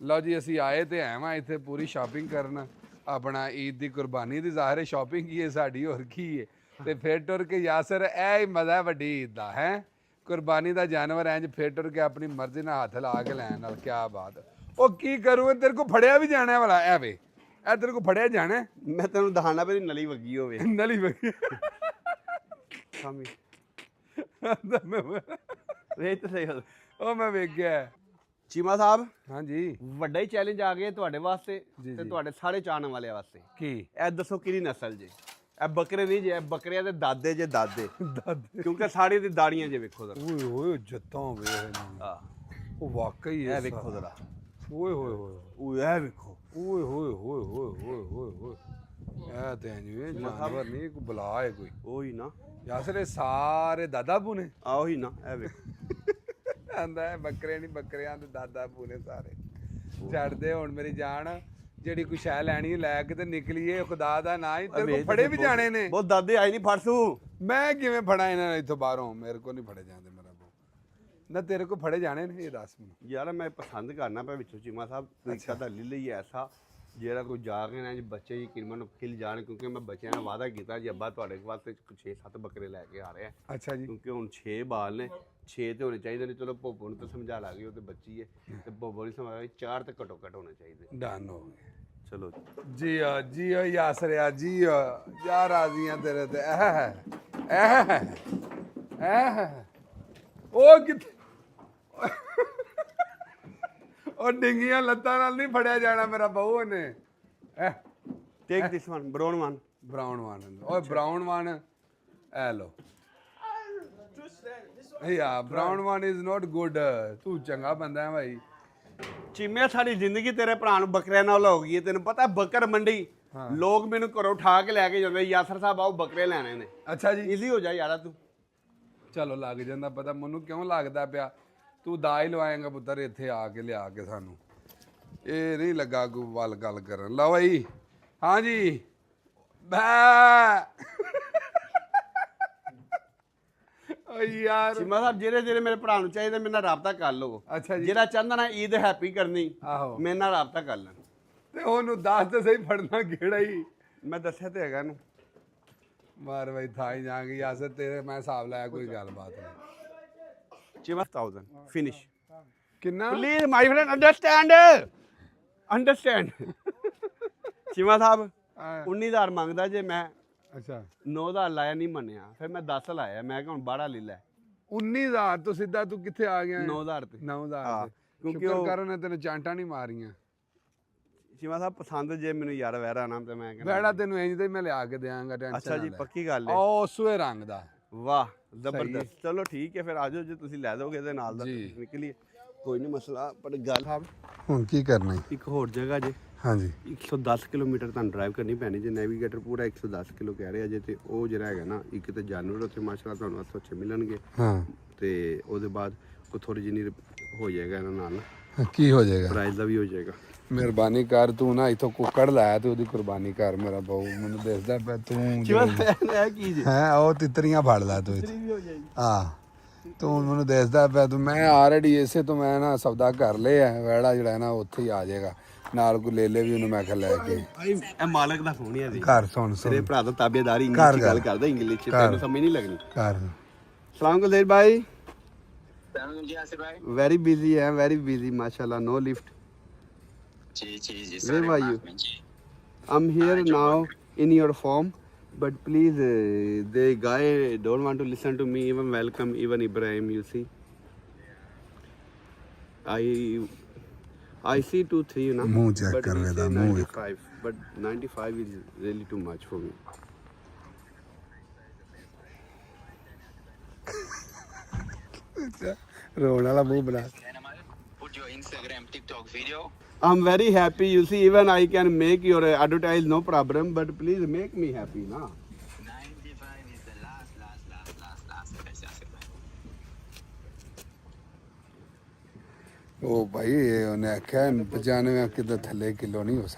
ਲਓ ਜੀ ਅਸੀਂ ਆਏ ਤੇ ਐਵਾਂ ਇੱਥੇ ਪੂਰੀ ਸ਼ਾਪਿੰਗ ਕਰਨ ਆਪਣਾ ਈਦ ਦੀ ਕੁਰਬਾਨੀ ਦੀ ਜ਼ਾਹਿਰ ਹੈ ਸ਼ਾਪਿੰਗ ਕੀ ਹੈ ਸਾਡੀ ਹੋਰ ਕੀ ਹੈ ਤੇ ਫਿਰ ਟੁਰ ਕੇ ਯਾਸਰ ਇਹ ਹੀ ਮਜ਼ਾ ਵੱਡੀ ਈਦ ਦਾ ਹੈ ਕੁਰਬਾਨੀ ਦਾ ਜਾਨਵਰ ਇੰਜ ਫਿਰ ਟੁਰ ਕੇ ਆਪਣੀ ਮਰਜ਼ੀ ਨਾਲ ਹੱਥ ਲਾ ਕੇ ਲੈਣ ਨਾਲ ਕੀ ਬਾਤ ਉਹ ਕੀ ਕਰੂ ਤੇਰੇ ਕੋ ਫੜਿਆ ਵੀ ਜਾਣਾ ਵਾਲਾ ਐ ਵੇ ਇਹ ਤੇਰੇ ਕੋ ਫੜਿਆ ਜਾਣਾ ਮੈਂ ਤੈਨੂੰ ਦਿਖਾਣਾ ਵੀ ਨਲੀ ਵਗੀ ਹੋਵੇ ਨਲੀ ਵਗੀ ਸਾਮੀ ਵੇਖ ਤੇ ਸਹੀ ਉਹ ਮੈਂ ਵੇਖ ਗਿਆ ਚੀਮਾ ਸਾਹਿਬ ਹਾਂਜੀ ਵੱਡਾ ਹੀ ਚੈਲੰਜ ਆ ਗਿਆ ਤੁਹਾਡੇ ਵਾਸਤੇ ਤੇ ਤੁਹਾਡੇ ਸਾਰੇ ਚਾਹਣ ਵਾਲਿਆਂ ਵਾਸਤੇ ਕੀ ਇਹ ਦੱਸੋ ਕਿਹੜੀ ਨਸਲ ਜੇ ਇਹ ਬੱਕਰੇ ਨਹੀਂ ਜੇ ਇਹ ਬੱਕਰਿਆਂ ਦੇ ਦਾਦੇ ਜੇ ਦਾਦੇ ਕਿਉਂਕਿ ਸਾੜੀ ਦੀ ਦਾੜੀਆਂ ਜੇ ਵੇਖੋ ਜ਼ਰਾ ਓਏ ਹੋਏ ਜੱਤਾਂ ਵੇ ਹਾਂ ਉਹ ਵਾਕਈ ਇਹ ਵੇਖੋ ਜ਼ਰਾ ਓਏ ਹੋਏ ਹੋਏ ਉਹ ਇਹ ਵੇਖੋ ਓਏ ਹੋਏ ਹੋਏ ਹੋਏ ਹੋਏ ਹੋਏ ਹੋਏ ਇਹ ਤੇ ਜਿਵੇਂ ਜਾਨਵਰ ਨਹੀਂ ਕੋਈ ਬਲਾ ਹੈ ਕੋਈ ਉਹੀ ਨਾ ਯਾਸਰ ਇਹ ਸਾਰੇ ਦਾਦਾ ਬੂ ਨੇ ਆ ਉਹੀ ਨਾ ਇਹ ਵੇਖੋ ਆਂਦਾ ਹੈ ਬੱਕਰੇ ਨਹੀਂ ਬੱਕਰਿਆਂ ਦੇ ਦਾਦਾ ਬੂ ਨੇ ਸਾਰੇ ਛੱਡਦੇ ਹੁਣ ਮੇਰੀ ਜਾਨ ਜਿਹੜੀ ਕੋਈ ਸ਼ੈ ਲੈਣੀ ਲੈ ਕੇ ਤੇ ਨਿਕਲੀਏ ਖੁਦਾ ਦਾ ਨਾਂ ਹੀ ਤੇਰੇ ਕੋ ਫੜੇ ਵੀ ਜਾਣੇ ਨੇ ਬਹੁਤ ਦਾਦੇ ਆਈ ਨਹੀਂ ਫੜਸੂ ਮੈਂ ਕਿਵੇਂ ਫੜਾ ਇਹਨਾਂ ਨੂੰ ਇੱਥੋਂ ਬਾਹਰੋਂ ਮੇਰੇ ਕੋ ਨਹੀਂ ਫੜੇ ਜਾਂਦੇ ਮੇਰਾ ਬੋ ਨਾ ਤੇਰੇ ਕੋ ਫੜੇ ਜਾਣੇ ਨੇ ਇਹ ਦੱਸ ਮੈਨੂੰ ਯਾਰ ਮੈਂ ਪਸੰਦ ਕਰਨਾ ਪਿਆ ਵਿੱਚੋਂ ਚੀਮਾ ਸਾਹਿਬ ਤਰੀਕਾ ਦਾ ਲੈ ਲਈ ਐਸਾ ਜਿਹੜਾ ਕੋਈ ਜਾ ਕੇ ਨਾ ਜੀ ਬੱਚੇ ਯਕੀਨ ਨੂੰ ਖਿਲ ਜਾਣ ਕਿਉਂਕਿ ਮੈਂ ਬੱਚਿਆਂ ਨਾਲ ਵਾਅਦਾ ਕੀਤਾ ਜੀ ਅੱਬਾ ਤੁਹਾਡੇ ਵਾਸਤੇ 6-7 ਬੱਕਰੇ ਲੈ ਕੇ ਆ ਰਹੇ ਆ ਅੱਛਾ ਜੀ ਕਿਉਂਕਿ ਹੁਣ 6 ਬਾਲ ਨੇ 6 ਤੇ ਹੋਣੇ ਚਾਹੀਦੇ ਨੇ ਚਲੋ ਭੋਬੋ ਨੂੰ ਤਾਂ ਸਮਝਾ ਲਾਂਗੇ ਉਹ ਤੇ ਬੱਚੀ ਹੈ ਤੇ ਭੋਬੋ ਨੂੰ ਸਮਝਾ 4 ਤੇ ਘੱਟੋ ਘੱਟ ਹੋਣੇ ਚਾਹੀਦੇ ਡਨ ਹੋ ਗਏ ਚਲੋ ਜੀ ਯਾਸਰਿਆ ਜੀ ਜਾ ਰਾਜ਼ੀਆਂ ਤੇਰੇ ਤੇ ਉਹ ਕਿੱਥੇ ਉਹ ਡਿੰਗੀਆਂ ਲੱਤਾਂ ਨਾਲ ਨਹੀਂ ਫੜਿਆ ਜਾਣਾ ਮੇਰਾ ਬਹੂ ਨੇ take this one brown one brown one ਓਏ ਬ੍ਰਾਊਨ ਵਨ ਐ ਲੋ ਯਾ brown one is not good ਤੂੰ ਚੰਗਾ ਬੰਦਾ ਹੈ ਭਾਈ ਚੀਮਿਆ ਸਾਡੀ ਜ਼ਿੰਦਗੀ ਤੇਰੇ ਭਰਾ ਨੂੰ ਬੱਕਰਿਆਂ ਨਾਲ ਹੋ ਗਈ ਹੈ ਤੈਨੂੰ ਪਤਾ ਬੱਕਰ ਮੰਡੀ ਲੋਕ ਮੈਨੂੰ ਘਰੋਂ ਉਠਾ ਕੇ ਲੈ ਕੇ ਜਾਂਦੇ ਯਾਸਰ ਸਾਹਿਬ ਆਓ ਬੱਕਰੇ ਲੈਣੇ ਨੇ ਅੱਛਾ ਜੀ ਈਜ਼ੀ ਹੋ ਜਾ ਯਾਰਾ ਤੂੰ ਚਲੋ ਲੱਗ ਜਾਂਦਾ ਪਤਾ ਮੈਨੂੰ ਕਿਉਂ ਲੱਗਦਾ ਪਿਆ ਤੂੰ ਦਾ ਹੀ ਲਵਾਏਂਗਾ ਪੁੱਤਰ ਇੱਥੇ ਆ ਕੇ ਲਿਆ ਕੇ ਸਾਨੂੰ ਇਹ ਨਹੀਂ ਲੱਗਾ ਕੋਈ ਵੱਲ ਗੱਲ ਕਰਨ ਲਓ ਭਾਈ ਹਾਂਜੀ ਬੈ ਓ ਯਾਰ ਚੀਮਾ ਸਾਹਿਬ ਜਿਹੜੇ ਮੇਰੇ ਭਰਾ ਨੂੰ ਚਾਹੀਦਾ ਮੇਰੇ ਨਾਲ ਰਾਬਤਾ ਕਰ ਲਓ ਅੱਛਾ ਜੀ ਜਿਹੜਾ ਚਾਹੁੰਦਾ ਨਾ ਈਦ ਹੈਪੀ ਕਰਨੀ ਆਹੋ ਮੇਰੇ ਨਾਲ ਰਾਬਤਾ ਕਰ ਲੈਣ ਤੇ ਉਹਨੂੰ ਦੱਸ ਤੇ ਸਹੀ ਫੜਨਾ ਕਿਹੜਾ ਹੀ ਮੈਂ ਦੱਸਿਆ ਤੇ ਹੈਗਾ ਇਹਨੂੰ ਮਾਰ ਬਈ ਥਾਈ ਜਾਾਂਗੀ ਯਾਸਰ ਤੇਰੇ ਮੈਂ ਹਿਸਾਬ ਲਾਇਆ ਕੋਈ ਗੱਲਬਾਤ ਨਹੀਂ ਚੀਮਾ 1000 ਫਿਨਿਸ਼ ਕਿੰਨਾ please my friend understand Cheema ਸਾਹਿਬ 19000 ਮੰਗਦਾ ਜੇ ਮੈਂ ਅੱਛਾ 9000 ਲਾਇਆ ਨਹੀਂ ਮੰਨਿਆ ਫਿਰ ਮੈਂ 10 ਲਾਇਆ ਮੈਂ ਕਿਹਾ ਹੁਣ ਬਾੜਾ ਲੈ ਲੈ 19000 ਤੋਂ ਸਿੱਧਾ ਤੂੰ ਕਿੱਥੇ ਆ ਗਿਆ 9000 ਤੇ 9000 ਕਿਉਂਕਿ ਕਿਉਂਕਿ ਉਹ ਕਰਨ ਨੇ ਤੈਨੂੰ ਚਾਂਟਾਂ ਨਹੀਂ ਮਾਰੀਆਂ ਚੀਮਾ ਸਾਹਿਬ ਪਸੰਦ ਜੇ ਮੈਨੂੰ ਯਾਰ ਵਹਿਰਾ ਨਾਮ ਤੇ ਮੈਂ ਬੈੜਾ ਤੈਨੂੰ ਇੰਜ ਤੇ ਮੈਂ ਲਿਆ ਕੇ ਦੇਵਾਂਗਾ ਟੈਨਸ਼ਨ ਅੱਛਾ ਜੀ ਪੱਕੀ ਗੱਲ ਹੈ ਉਹ ਸੂਏ ਰੰਗ ਦਾ ਵਾਹ ਜ਼ਬਰਦਸਤ ਚਲੋ ਠੀਕ ਹੈ ਫਿਰ ਆਜੋ ਜੇ ਤੁਸੀਂ ਲੈ ਦੋਗੇ ਇਹਦੇ ਨਾਲ ਦਾ ਜੀ। ਨਿਕਲੀਏ ਕੋਈ ਨਹੀਂ ਮਸਲਾ, ਪਰ ਗੱਲ ਹੁਣ ਕੀ ਕਰਨਾ ਹੈ? ਇੱਕ ਹੋਰ ਜਗ੍ਹਾ ਜੇ ਹਾਂਜੀ 110 ਕਿਲੋਮੀਟਰ ਤੁਹਾਨੂੰ ਡਰਾਈਵ ਕਰਨੀ ਪੈਣੀ ਜੇ ਨੈਵੀਗੇਟਰ ਪੂਰਾ 110 ਕਿਲੋ ਕਹਿ ਰਿਹਾ ਜੇ, ਤੇ ਉਹ ਜਿਹੜਾ ਹੈਗਾ ਨਾ, ਇੱਕ ਤੇ ਜਾਨਵਰ ਉੱਥੇ ਮਾਸ਼ਾਅੱਲਾ ਤੁਹਾਨੂੰ ਹੱਥੋਂ ਅੱਛੇ ਮਿਲਣਗੇ, ਹਾਂ ਤੇ ਉਹਦੇ ਬਾਅਦ ਕੋਈ ਥੋੜੀ ਜਿਹੀ ਹੋ ਜਾਏਗਾ ਇਹਨਾਂ ਨਾਲ, ਕੀ ਹੋ ਜਾਏਗਾ? ਪ੍ਰਾਈਜ਼ ਦਾ ਵੀ ਹੋ ਜਾਏਗਾ। ਮਿਹਰਬਾਨੀ ਕਰ, ਤੂੰ ਨਾ ਇਥੋਂ ਕੁੱਕੜ ਲਾਇਆ ਤੇ ਉਹਦੀ ਕੁਰਬਾਨੀ ਕਰ ਮੇਰਾ ਬਾਊ, ਮੈਨੂੰ ਦੱਸਦਾ ਪਿਆ ਤੂੰ ਇਹ ਕੀ ਜੀ ਹੈ ਉਹ ਤਿੱਤਰੀਆਂ ਫੜ ਲੈ ਤੂੰ ਇੱਥੇ ਹਾਂ, ਤੂੰ ਮੈਨੂੰ ਦੱਸਦਾ ਪਿਆ ਤੂੰ, ਮੈਂ ਆਲਰੇਡੀ ਇਸੇ ਤੋਂ ਮੈਂ ਨਾ ਸੌਦਾ ਕਰ ਲਿਆ, ਵੈੜਾ ਜਿਹੜਾ ਨਾ ਉੱਥੇ ਹੀ ਆ ਜਾਏਗਾ ਨਾਲ, ਕੋਈ ਲੈ ਵੀ ਉਹਨੂੰ ਮੈਂ ਕਿਹਾ ਲੈ ਕੇ। ਇਹ ਮਾਲਕ ਦਾ ਫੋਨ ਹੀ ਹੈ ਜੀ, ਘਰ ਸੁਣ ਤੇਰੇ ਸੁਣ ਭਰਾ ਦਾ ਤਾਬੇਦਾਰੀ ਇੰਗਲਿਸ਼ ਚ ਗੱਲ ਕਰਦਾ, ਇੰਗਲਿਸ਼ ਚ ਤੈਨੂੰ ਸਮਝ ਨਹੀਂ ਲੱਗਣੀ। ਘਰ ਸਲਾਮ ਕੁਲਦੀਪ ਭਾਈ, very busy है, very busy mashallah, no lift. Ji Where are you? I'm here now in your form, but please the guy don't want to listen to me, even welcome, even Ibrahim, you see. I see 2-3 na, मुंह check but कर he रहे say था, मुंह 95, but 95 is really too much for me. ਰੋਣ ਵਾਲਾ ਮੂੰਹ ਬਣਾ। put your Instagram, TikTok video. I'm very happy, you see, even I can make your advertise, no problem, but please make me happy na. 95 is the last price. ਉਹ ਭਾਈ ਉਹਨੇ ਆਖਿਆ 95 ਕਿਤੇ ਥੱਲੇ ਕਿਲੋ ਨਹੀਂ ਹੋ ਸਕਦਾ।